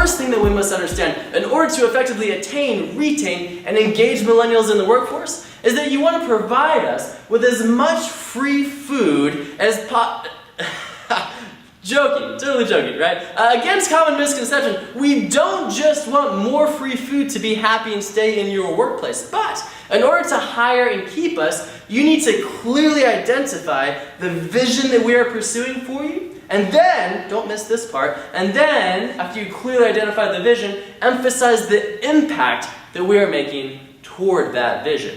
first thing that we must understand in order to effectively attain, retain, and engage millennials in the workforce is that you want to provide us with as much free food as Joking, totally joking, right? Against common misconception, we don't just want more free food to be happy and stay in your workplace, but in order to hire and keep us, you need to clearly identify the vision that we are pursuing for you, and then, don't miss this part, and then, after you clearly identify the vision, emphasize the impact that we are making toward that vision.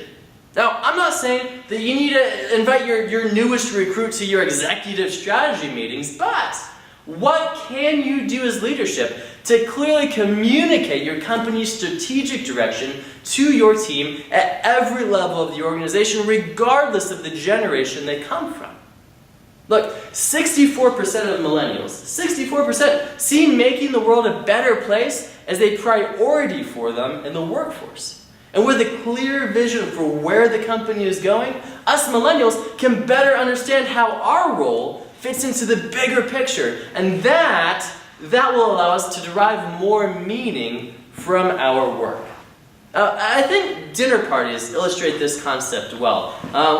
Now, I'm not saying that you need to invite your newest recruit to your executive strategy meetings, but what can you do as leadership to clearly communicate your company's strategic direction to your team at every level of the organization, regardless of the generation they come from? Look, 64% of millennials, 64% see making the world a better place as a priority for them in the workforce. And with a clear vision for where the company is going, us millennials can better understand how our role fits into the bigger picture. And that will allow us to derive more meaning from our work. I think dinner parties illustrate this concept well.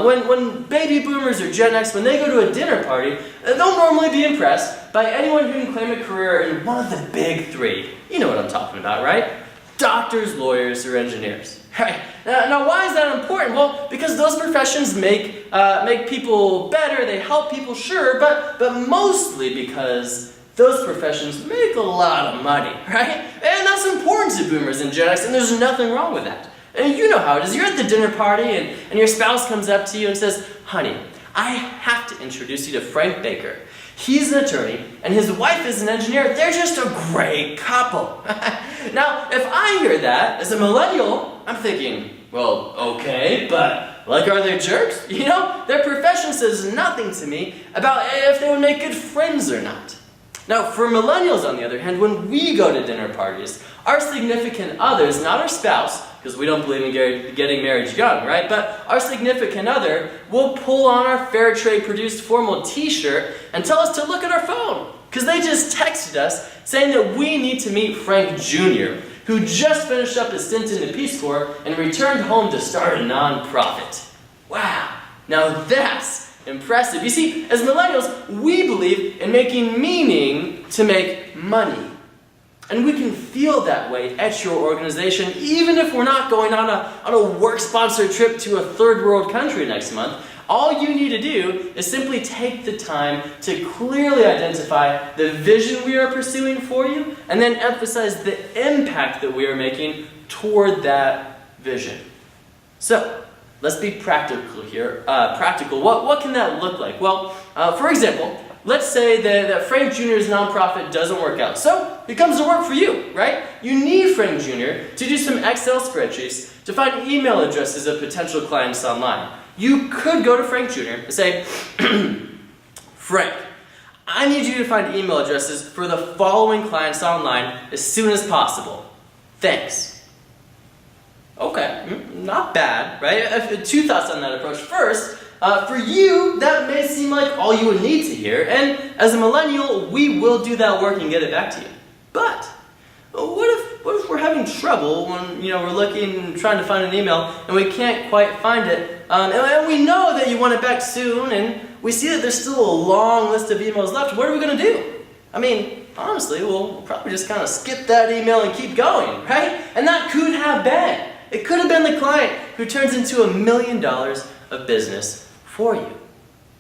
When baby boomers or Gen X, when they go to a dinner party, they'll normally be impressed by anyone who can claim a career in one of the big three. You know what I'm talking about, right? Doctors, lawyers, or engineers. Right. Now, why is that important? Well, because those professions make people better, they help people, sure, but mostly because those professions make a lot of money, right? And that's important to boomers and Gen X, and there's nothing wrong with that. And you know how it is. You're at the dinner party, and your spouse comes up to you and says, "Honey, I have to introduce you to Frank Baker. He's an attorney, and his wife is an engineer. They're just a great couple." Now, if I hear that as a millennial, I'm thinking, well, okay, but like, are they jerks? You know, their profession says nothing to me about if they would make good friends or not. Now, for millennials, on the other hand, when we go to dinner parties, our significant others, not our spouse, because we don't believe in getting married young, right? But our significant other will pull on our fair trade produced formal t-shirt and tell us to look at our phone. Because they just texted us saying that we need to meet Frank Jr., who just finished up his stint in the Peace Corps and returned home to start a nonprofit. Wow, now that's impressive. You see, as millennials, we believe in making meaning to make money. And we can feel that way at your organization, even if we're not going on a work-sponsored trip to a third-world country next month. All you need to do is simply take the time to clearly identify the vision we are pursuing for you, and then emphasize the impact that we are making toward that vision. So, let's be practical here. What can that look like? Well, for example, let's say that Frank Jr.'s nonprofit doesn't work out. So, it comes to work for you, right? You need Frank Jr. to do some Excel spreadsheets to find email addresses of potential clients online. You could go to Frank Jr. and say, "Frank, I need you to find email addresses for the following clients online as soon as possible. Thanks." Okay, not bad, right? Two thoughts on that approach. First, for you, that may seem like all you would need to hear, and as a millennial, we will do that work and get it back to you. But what if we're having trouble when we're trying to find an email and we can't quite find it, and we know that you want it back soon, and we see that there's still a long list of emails left? What are we going to do? I mean, honestly, we'll probably just kind of skip that email and keep going, right? And that could have been. It could have been the client who turns into $1 million of business for you.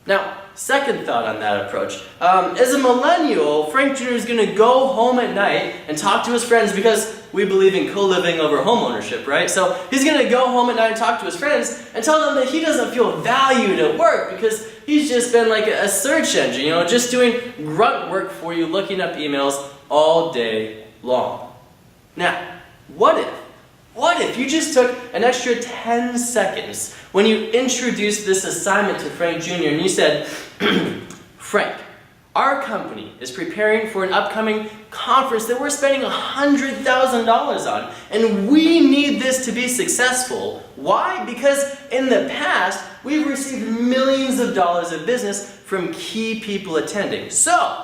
Now, second thought on that approach. As a millennial, Frank Jr. is going to go home at night and talk to his friends, because we believe in co-living over home ownership, right? So he's going to go home at night and talk to his friends and tell them that he doesn't feel valued at work because he's just been like a search engine, just doing grunt work for you, looking up emails all day long. Now, what if you just took an extra 10 seconds when you introduced this assignment to Frank Jr. and you said, "Frank, our company is preparing for an upcoming conference that we're spending $100,000 on, and we need this to be successful. Why? Because in the past, we've received millions of dollars of business from key people attending. So,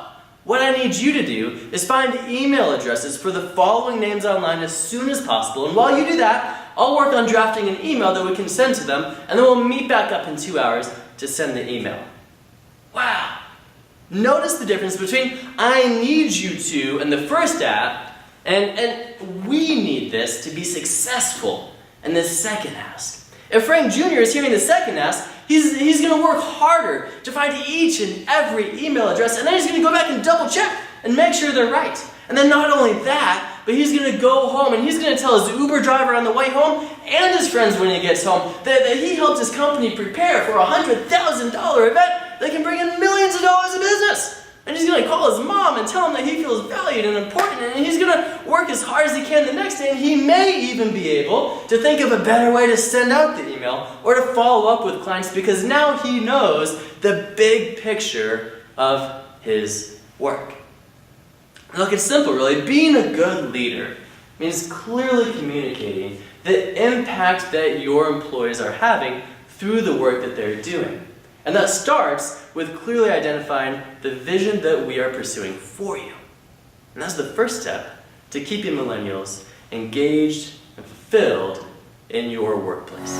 what I need you to do is find email addresses for the following names online as soon as possible. And while you do that, I'll work on drafting an email that we can send to them, and then we'll meet back up in 2 hours to send the email. Wow! Notice the difference between I need you to in the first app and we need this to be successful in the second ask. If Frank Jr. is hearing the second ask, he's going to work harder to find each and every email address, and then he's going to go back and double check and make sure they're right. And then not only that, but he's going to go home and he's going to tell his Uber driver on the way home and his friends when he gets home that he helped his company prepare for a $100,000 event that can bring in millions of dollars of business. And he's going to call his mom and tell him that he feels valued and important, and he's going to work as hard as he can the next day, and he may even be able to think of a better way to send out the email or to follow up with clients because now he knows the big picture of his work. Look, it's simple really. Being a good leader means clearly communicating the impact that your employees are having through the work that they're doing. And that starts with clearly identifying the vision that we are pursuing for you. And that's the first step to keeping millennials engaged and fulfilled in your workplace.